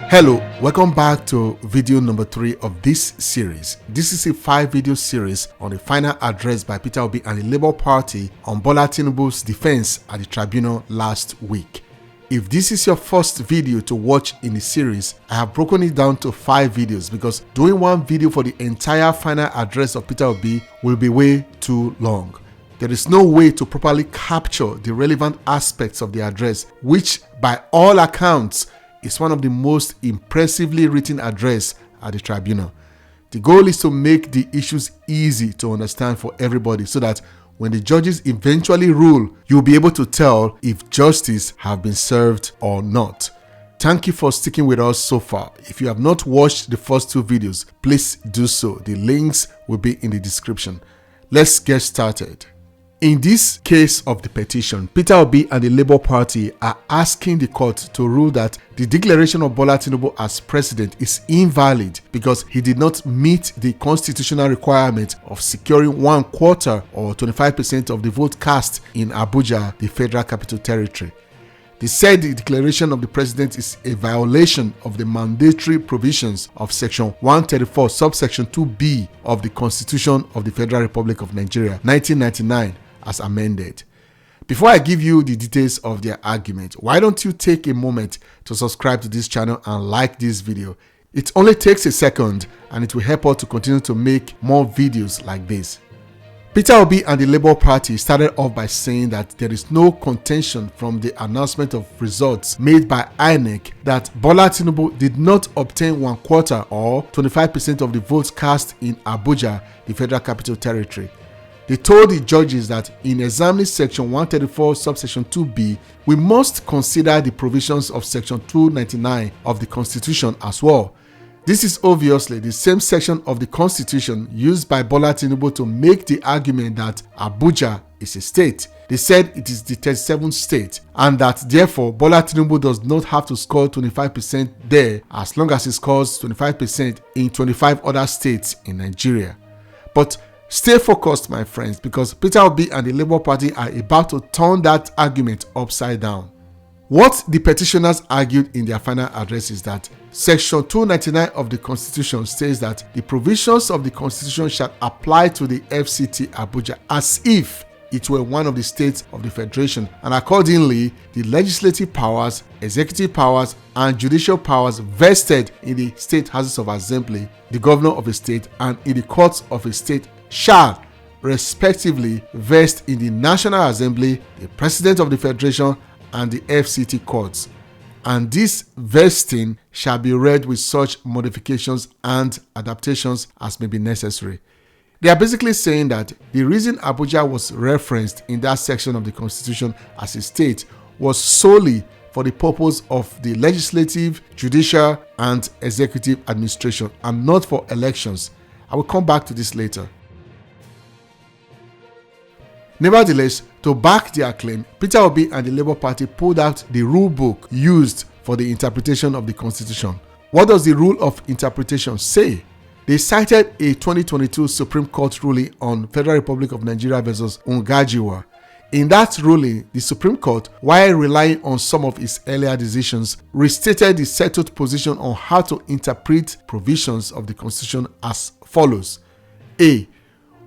Hello, welcome back to video number 3 of this series. This is a 5-video series on the final address by Peter Obi and the Labour Party on Bola Tinubu's defense at the Tribunal last week. If this is your first video to watch in the series, I have broken it down to 5 videos because doing one video for the entire final address of Peter Obi will be way too long. There is no way to properly capture the relevant aspects of the address, which by all accounts is one of the most impressively written address at the tribunal. The goal is to make the issues easy to understand for everybody so that when the judges eventually rule, you'll be able to tell if justice have been served or not. Thank you for sticking with us so far. If you have not watched the first 2 videos, please do so. The links will be in the description. Let's get started. In this case of the petition, Peter Obi and the Labour Party are asking the court to rule that the declaration of Bola Tinubu as president is invalid because he did not meet the constitutional requirement of securing 1/4 or 25% of the vote cast in Abuja, the Federal Capital Territory. They said the declaration of the president is a violation of the mandatory provisions of Section 134, subsection 2B of the Constitution of the Federal Republic of Nigeria, 1999. As amended. Before I give you the details of their argument, why don't you take a moment to subscribe to this channel and like this video? It only takes a second and it will help us to continue to make more videos like this. Peter Obi and the Labour Party started off by saying that there is no contention from the announcement of results made by INEC that Bola Tinubu did not obtain 1/4 or 25% of the votes cast in Abuja, the Federal Capital Territory. They told the judges that in examining Section 134, subsection 2B, we must consider the provisions of Section 299 of the Constitution as well. This is obviously the same section of the Constitution used by Bola Tinubu to make the argument that Abuja is a state. They said it is the 37th state and that therefore Bola Tinubu does not have to score 25% there as long as he scores 25% in 25 other states in Nigeria. But stay focused, my friends, because Peter Obi and the Labour Party are about to turn that argument upside down. What the petitioners argued in their final address is that Section 299 of the Constitution says that the provisions of the Constitution shall apply to the FCT Abuja as if it were one of the states of the Federation, and accordingly, the legislative powers, executive powers, and judicial powers vested in the state houses of assembly, the governor of a state, and in the courts of a state shall respectively vest in the National Assembly, the President of the Federation, and the FCT courts. And this vesting shall be read with such modifications and adaptations as may be necessary. They are basically saying that the reason Abuja was referenced in that section of the Constitution as a state was solely for the purpose of the legislative, judicial, and executive administration, and not for elections. I will come back to this later. Nevertheless, to back their claim, Peter Obi and the Labour Party pulled out the rule book used for the interpretation of the Constitution. What does the rule of interpretation say? They cited a 2022 Supreme Court ruling on Federal Republic of Nigeria versus Ngajiwa. In that ruling, the Supreme Court, while relying on some of its earlier decisions, restated the settled position on how to interpret provisions of the Constitution as follows. A.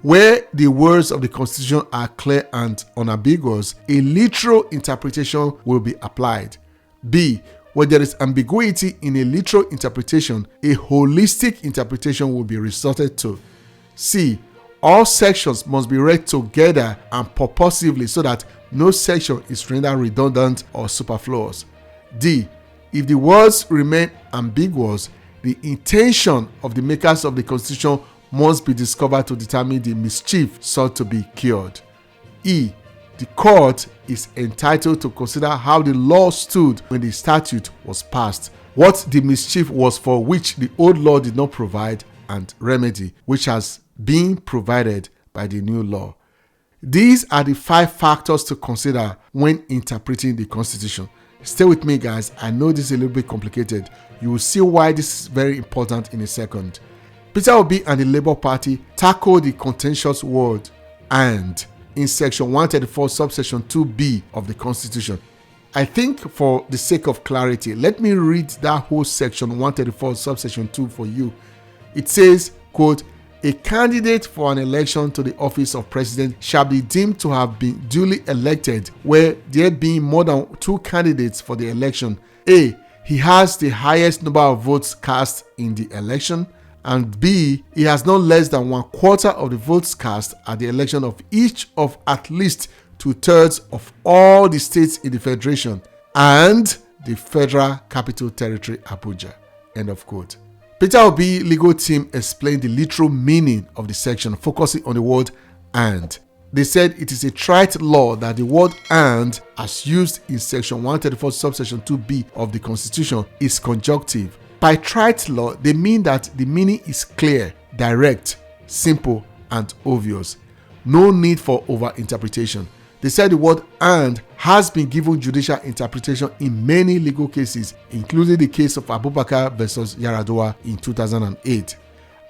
Where the words of the Constitution are clear and unambiguous, a literal interpretation will be applied. B. Where there is ambiguity in a literal interpretation, a holistic interpretation will be resorted to. C. All sections must be read together and purposively so that no section is rendered redundant or superfluous. D. If the words remain ambiguous, the intention of the makers of the Constitution must be discovered to determine the mischief sought to be cured. E. The court is entitled to consider how the law stood when the statute was passed, what the mischief was for which the old law did not provide, and remedy, which has been provided by the new law. These are the 5 factors to consider when interpreting the Constitution. Stay with me, guys. I know this is a little bit complicated. You will see why this is very important in a second. Peter Obi and the Labour Party tackled the contentious word "and" in Section 134, subsection 2B of the Constitution. I think for the sake of clarity, let me read that whole section 134 subsection 2 for you. It says, quote, "A candidate for an election to the office of president shall be deemed to have been duly elected where there being more than 2 candidates for the election. A, he has the highest number of votes cast in the election, and B, he has not less than 1/4 of the votes cast at the election of each of at least 2/3 of all the states in the federation and the Federal Capital Territory Abuja." End of quote. Peter Obi legal team explained the literal meaning of the section, focusing on the word "and." They said it is a trite law that the word "and," as used in section 134 subsection 2b of the Constitution, is conjunctive. By trite law, they mean that the meaning is clear, direct, simple, and obvious. No need for overinterpretation. They said the word "and" has been given judicial interpretation in many legal cases, including the case of Abubakar versus Yaradua in 2008.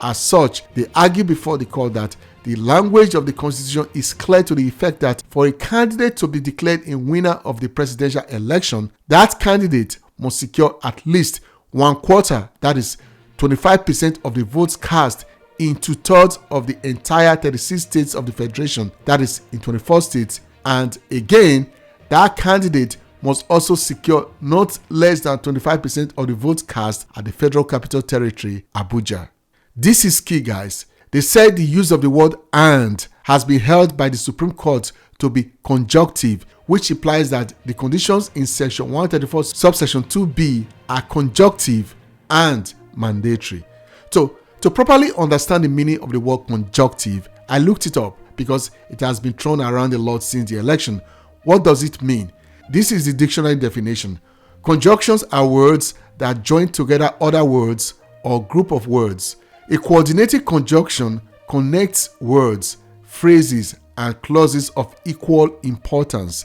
As such, they argue before the court that the language of the Constitution is clear to the effect that for a candidate to be declared a winner of the presidential election, that candidate must secure at least 1/4, that is 25% of the votes cast in 2/3 of the entire 36 states of the federation, that is in 24 states. And again, that candidate must also secure not less than 25% of the votes cast at the Federal Capital Territory, Abuja. This is key, guys. They said the use of the word "and" has been held by the Supreme Court to be conjunctive, which implies that the conditions in section 134 subsection 2b are conjunctive and mandatory. So, to properly understand the meaning of the word conjunctive, I looked it up because it has been thrown around a lot since the election. What does it mean? This is the dictionary definition. Conjunctions are words that join together other words or group of words. A coordinated conjunction connects words, phrases, and clauses of equal importance.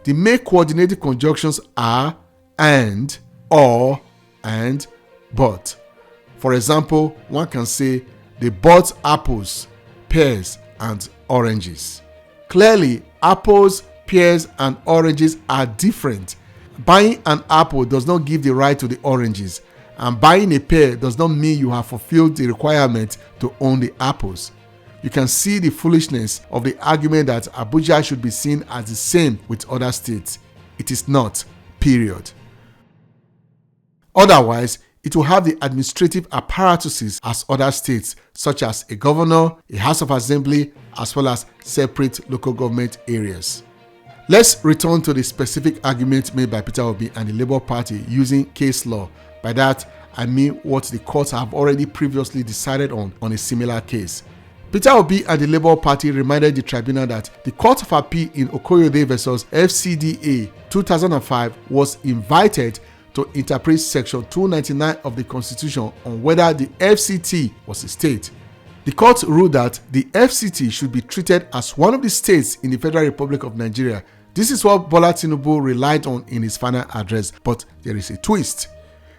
The main coordinated conjunctions are and, or, and, but. For example, one can say they bought apples, pears, and oranges. Clearly, apples, pears, and oranges are different. Buying an apple does not give the right to the oranges, and buying a pear does not mean you have fulfilled the requirement to own the apples. You can see the foolishness of the argument that Abuja should be seen as the same with other states. It is not, period. Otherwise, it will have the administrative apparatuses as other states, such as a governor, a House of Assembly, as well as separate local government areas. Let's return to the specific argument made by Peter Obi and the Labour Party using case law. By that, I mean what the courts have already previously decided on a similar case. Peter Obi and the Labour Party reminded the tribunal that the Court of Appeal in Okoyode versus FCDA 2005 was invited to interpret section 299 of the Constitution on whether the FCT was a state. The court ruled that the FCT should be treated as one of the states in the Federal Republic of Nigeria. This is what Bola Tinubu relied on in his final address, but there is a twist.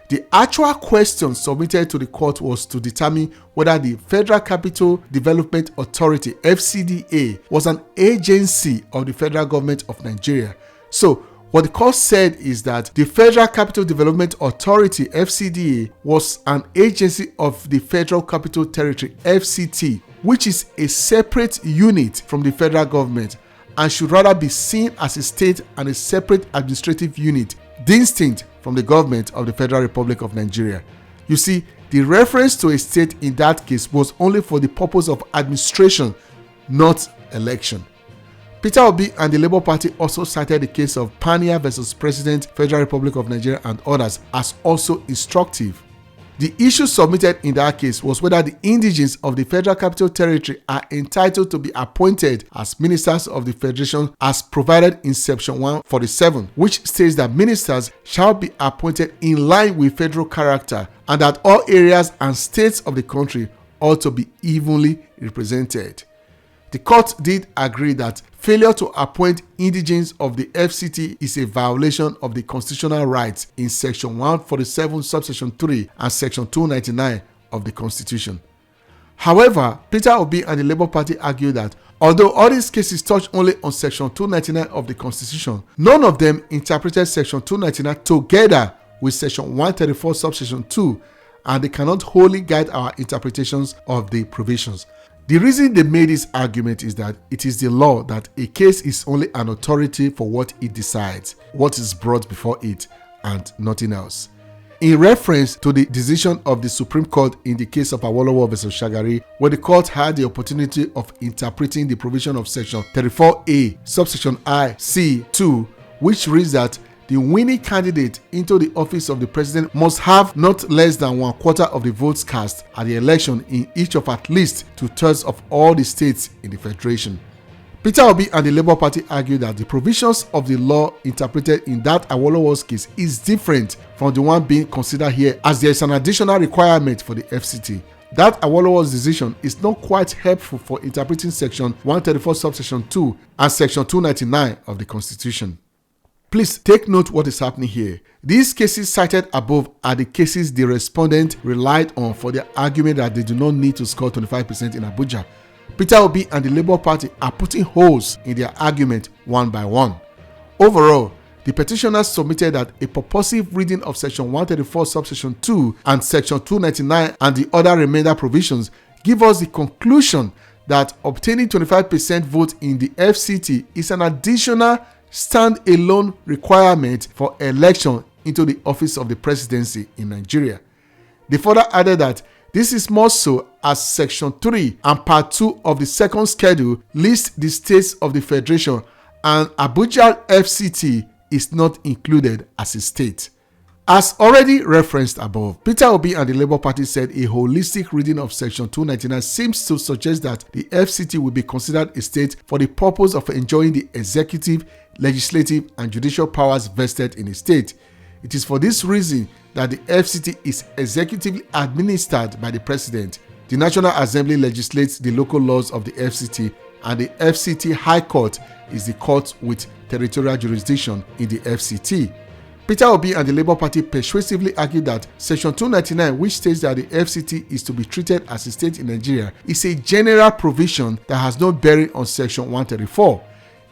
The actual question submitted to the court was to determine whether the Federal Capital Development Authority (FCDA) was an agency of the federal government of Nigeria. So, what the court said is that the Federal Capital Development Authority (FCDA) was an agency of the Federal Capital Territory (FCT), which is a separate unit from the federal government and should rather be seen as a state and a separate administrative unit, distinct from the government of the Federal Republic of Nigeria. You see, the reference to a state in that case was only for the purpose of administration, not election. Peter Obi and the Labour Party also cited the case of Pania versus President, Federal Republic of Nigeria and others as also instructive. The issue submitted in that case was whether the indigents of the Federal Capital Territory are entitled to be appointed as ministers of the Federation as provided in section 147, which states that ministers shall be appointed in line with federal character and that all areas and states of the country ought to be evenly represented. The court did agree that failure to appoint indigents of the FCT is a violation of the constitutional rights in section 147 subsection 3 and section 299 of the Constitution. However, Peter Obi and the Labour Party argue that although all these cases touch only on Section 299 of the Constitution, none of them interpreted Section 299 together with Section 134 subsection 2, and they cannot wholly guide our interpretations of the provisions. The reason they made this argument is that it is the law that a case is only an authority for what it decides, what is brought before it, and nothing else. In reference to the decision of the Supreme Court in the case of Awolowo vs. Shagari, where the court had the opportunity of interpreting the provision of Section 34A, subsection I, C, 2, which reads that the winning candidate into the office of the president must have not less than 1/4 of the votes cast at the election in each of at least 2/3 of all the states in the federation. Peter Obi and the Labour Party argue that the provisions of the law interpreted in that Awolowo's case is different from the one being considered here, as there is an additional requirement for the FCT. That Awolowo's decision is not quite helpful for interpreting Section 134 subsection 2 and Section 299 of the Constitution. Please take note what is happening here. These cases cited above are the cases the respondent relied on for their argument that they do not need to score 25% in Abuja. Peter Obi and the Labour Party are putting holes in their argument one by one. Overall, the petitioners submitted that a purposive reading of Section 134 subsection 2 and Section 299 and the other remainder provisions give us the conclusion that obtaining 25% vote in the FCT is an additional stand-alone requirement for election into the office of the presidency in Nigeria. They further added that this is more so as Section 3 and Part 2 of the second schedule list the states of the federation, and Abuja FCT is not included as a state. As already referenced above, Peter Obi and the Labour Party said a holistic reading of Section 299 seems to suggest that the FCT will be considered a state for the purpose of enjoying the executive, legislative, and judicial powers vested in a state. It is for this reason that the FCT is executively administered by the President. The National Assembly legislates the local laws of the FCT, and the FCT High Court is the court with territorial jurisdiction in the FCT. Peter Obi and the Labour Party persuasively argued that Section 299, which states that the FCT is to be treated as a state in Nigeria, is a general provision that has no bearing on Section 134.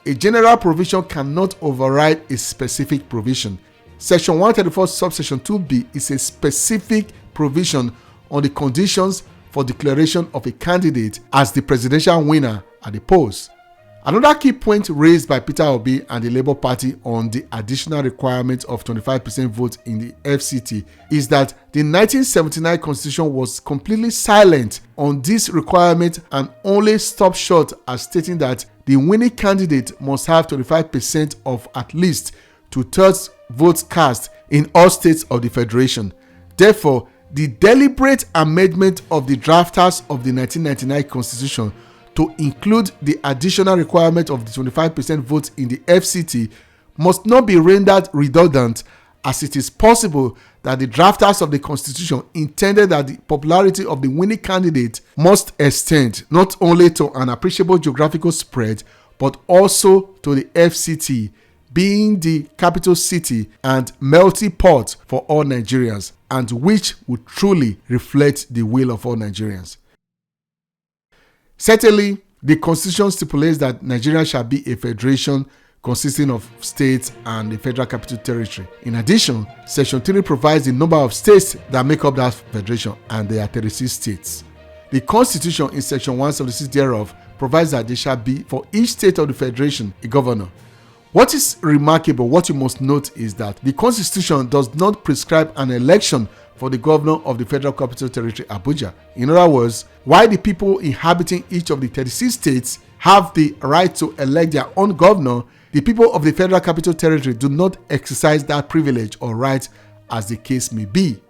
A general provision cannot override a specific provision. Section 134 subsection 2b is a specific provision on the conditions for declaration of a candidate as the presidential winner at the polls. Another key point raised by Peter Obi and the Labour Party on the additional requirement of 25% vote in the FCT is that the 1979 Constitution was completely silent on this requirement and only stopped short at stating that the winning candidate must have 25% of at least 2/3 votes cast in all states of the federation. Therefore, the deliberate amendment of the drafters of the 1999 Constitution to include the additional requirement of the 25% vote in the FCT must not be rendered redundant, as it is possible that the drafters of the Constitution intended that the popularity of the winning candidate must extend not only to an appreciable geographical spread but also to the FCT, being the capital city and melting pot for all Nigerians, and which would truly reflect the will of all Nigerians. Certainly, the Constitution stipulates that Nigeria shall be a federation consisting of states and the Federal Capital Territory. In addition, Section 3 provides the number of states that make up that federation, and there are 36 states. The Constitution in Section 176 thereof provides that there shall be for each state of the federation a governor. What is remarkable, what you must note, is that the Constitution does not prescribe an election for the governor of the Federal Capital Territory, Abuja. In other words, while the people inhabiting each of the 36 states have the right to elect their own governor, the people of the Federal Capital Territory do not exercise that privilege or right, as the case may be.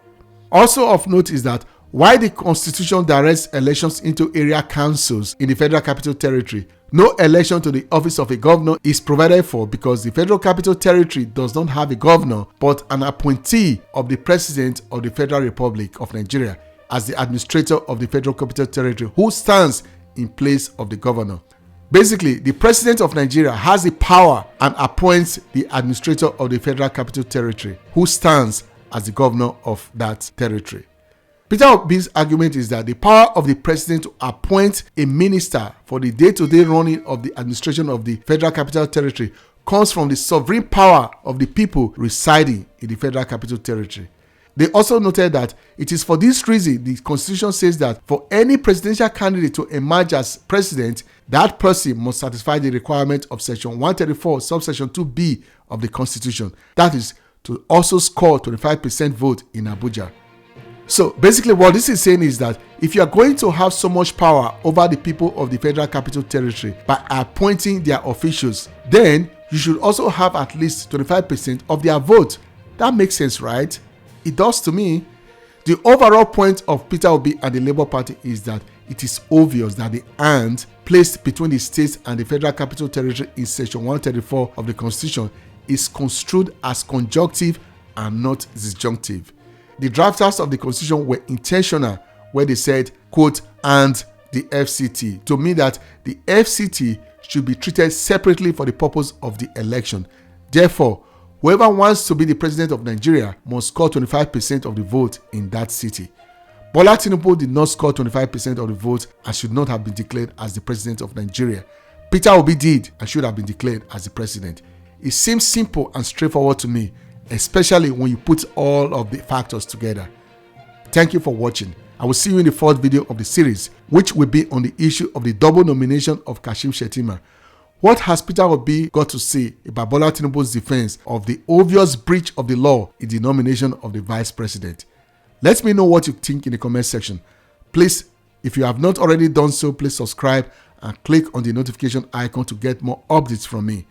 Also of note is that while the Constitution directs elections into area councils in the Federal Capital Territory, no election to the office of a governor is provided for, because the Federal Capital Territory does not have a governor but an appointee of the President of the Federal Republic of Nigeria as the administrator of the Federal Capital Territory, who stands in place of the governor. Basically, the President of Nigeria has the power and appoints the administrator of the Federal Capital Territory, who stands as the governor of that territory. Peter Obi's argument is that the power of the president to appoint a minister for the day-to-day running of the administration of the Federal Capital Territory comes from the sovereign power of the people residing in the Federal Capital Territory. They also noted that it is for this reason the Constitution says that for any presidential candidate to emerge as president, that person must satisfy the requirement of Section 134, subsection 2B of the Constitution. That is, to also score 25% vote in Abuja. So basically what this is saying is that if you are going to have so much power over the people of the Federal Capital Territory by appointing their officials, then you should also have at least 25% of their vote. That makes sense, right? It does to me. The overall point of Peter Obi and the Labour Party is that it is obvious that the and placed between the states and the Federal Capital Territory in Section 134 of the Constitution is construed as conjunctive and not disjunctive. The drafters of the Constitution were intentional where they said, quote, and the FCT, to mean that the FCT should be treated separately for the purpose of the election. Therefore, whoever wants to be the president of Nigeria must score 25% of the vote in that city. Bola Tinubu did not score 25% of the vote and should not have been declared as the president of Nigeria. Peter Obi did and should have been declared as the president. It seems simple and straightforward to me, especially when you put all of the factors together. Thank you for watching. I will see you in the fourth video of the series, which will be on the issue of the double nomination of Kashim Shettima. What has Peter Obi got to say about Bola Tinubu's defense of the obvious breach of the law in the nomination of the vice president? Let me know what you think in the comment section. Please, if you have not already done so, please subscribe and click on the notification icon to get more updates from me.